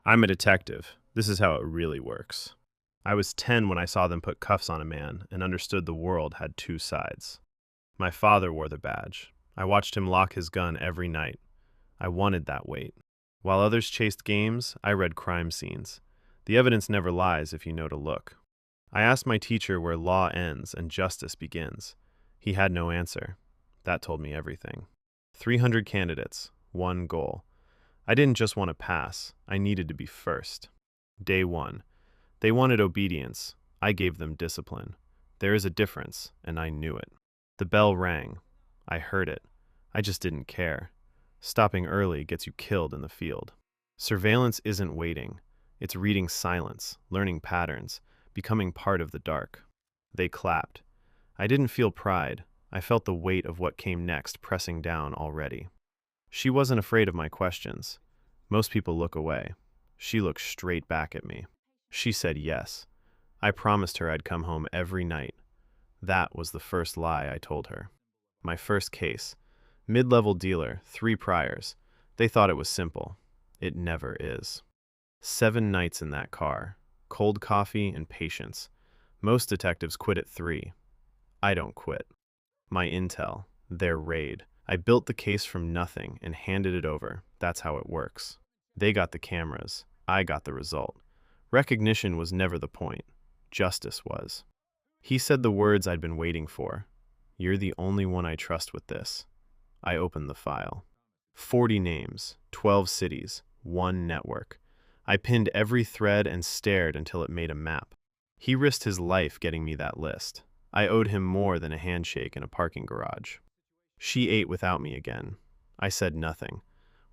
I'm a detective. This is how it really works. I was 10 when I saw them put cuffs on a man and understood the world had two sides. My father wore the badge. I watched him lock his gun every night. I wanted that weight. While others chased games, I read crime scenes. The evidence never lies if you know to look. I asked my teacher where law ends and justice begins. He had no answer. That told me everything. 300 candidates, one goal. I didn't just want to pass, I needed to be first. Day one. They wanted obedience. I gave them discipline. There is a difference, and I knew it. The bell rang. I heard it. I just didn't care. Stopping early gets you killed in the field. Surveillance isn't waiting. It's reading silence, learning patterns, becoming part of the dark. They clapped. I didn't feel pride. I felt the weight of what came next pressing down already. She wasn't afraid of my questions. Most people look away. She looked straight back at me. She said yes. I promised her I'd come home every night. That was the first lie I told her. My first case. Mid-level dealer, 3 priors. They thought it was simple. It never is. 7 nights in that car. Cold coffee and patience. Most detectives quit at 3. I don't quit. My intel. Their raid. I built the case from nothing and handed it over. That's how it works. They got the cameras. I got the result. Recognition was never the point. Justice was. He said the words I'd been waiting for. You're the only one I trust with this. I opened the file. 40 names, 12 cities, 1 network. I pinned every thread and stared until it made a map. He risked his life getting me that list. I owed him more than a handshake in a parking garage. She ate without me again. I said nothing.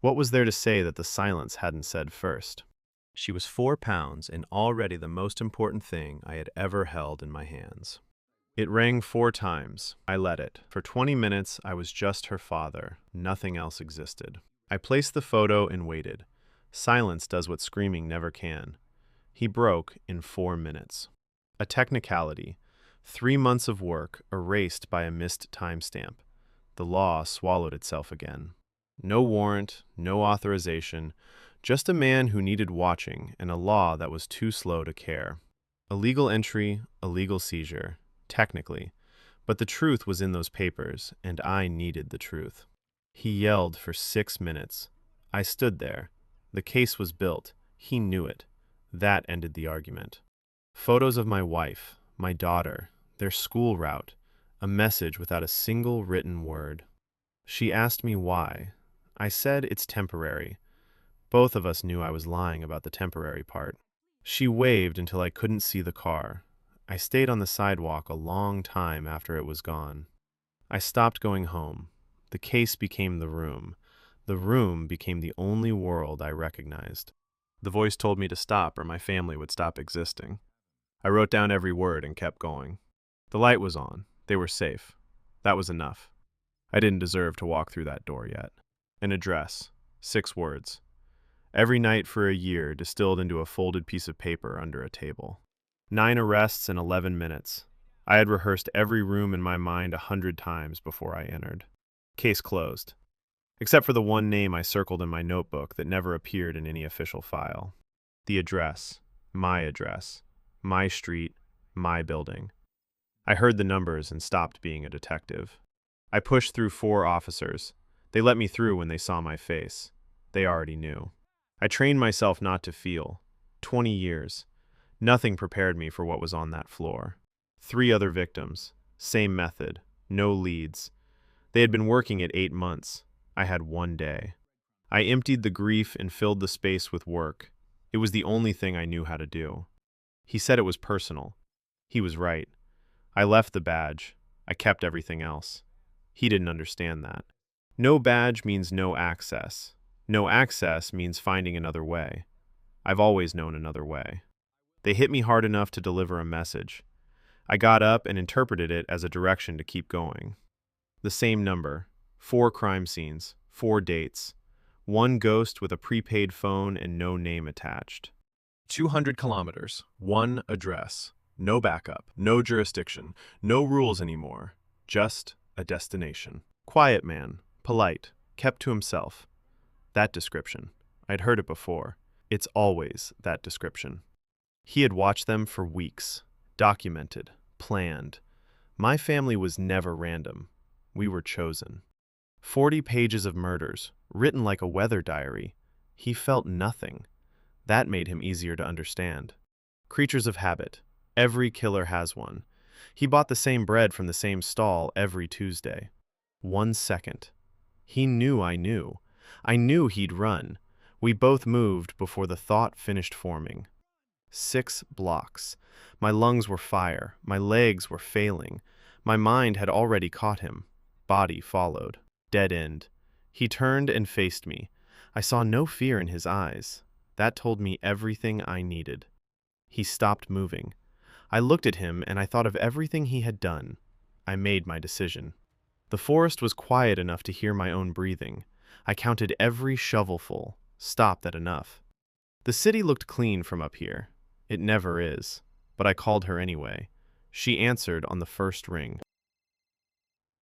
What was there to say that the silence hadn't said first? She was 4 pounds and already the most important thing I had ever held in my hands. It rang 4 times. I let it. For 20 minutes, I was just her father. Nothing else existed. I placed the photo and waited. Silence does what screaming never can. He broke in 4 minutes. A technicality. 3 months of work erased by a missed timestamp. The law swallowed itself again. No warrant, no authorization, just a man who needed watching and a law that was too slow to care. A legal entry, a legal seizure, technically, but the truth was in those papers, and I needed the truth. He yelled for 6 minutes. I stood there. The case was built. He knew it. That ended the argument. Photos of my wife, my daughter, their school route, a message without a single written word. She asked me why. I said it's temporary. Both of us knew I was lying about the temporary part. She waved until I couldn't see the car. I stayed on the sidewalk a long time after it was gone. I stopped going home. The case became the room. The room became the only world I recognized. The voice told me to stop or my family would stop existing. I wrote down every word and kept going. The light was on. They were safe. That was enough. I didn't deserve to walk through that door yet. An address. 6 words. Every night for a year distilled into a folded piece of paper under a table. 9 arrests in 11 minutes. I had rehearsed every room in my mind 100 times before I entered. Case closed. Except for the one name I circled in my notebook that never appeared in any official file. The address. My street. My building. I heard the numbers and stopped being a detective. I pushed through 4 officers. They let me through when they saw my face. They already knew. I trained myself not to feel. 20 years. Nothing prepared me for what was on that floor. 3 other victims. Same method. No leads. They had been working at 8 months. I had 1 day. I emptied the grief and filled the space with work. It was the only thing I knew how to do. He said it was personal. He was right. I left the badge. I kept everything else. He didn't understand that. No badge means no access. No access means finding another way. I've always known another way. They hit me hard enough to deliver a message. I got up and interpreted it as a direction to keep going. The same number, 4 crime scenes, 4 dates, 1 ghost with a prepaid phone and no name attached. 200 kilometers, 1 address, no backup, no jurisdiction, no rules anymore, just a destination. Quiet man, polite, kept to himself. That description. I'd heard it before. It's always that description. He had watched them for weeks, documented, planned. My family was never random. We were chosen. 40 pages of murders, written like a weather diary. He felt nothing. That made him easier to understand. Creatures of habit. Every killer has one. He bought the same bread from the same stall every Tuesday. 1 second. He knew I knew. I knew he'd run. We both moved before the thought finished forming. 6 blocks. My lungs were fire. My legs were failing. My mind had already caught him. Body followed. Dead end. He turned and faced me. I saw no fear in his eyes. That told me everything I needed. He stopped moving. I looked at him and I thought of everything he had done. I made my decision. The forest was quiet enough to hear my own breathing. I counted every shovelful, stopped at enough. The city looked clean from up here. It never is. But I called her anyway. She answered on the first ring.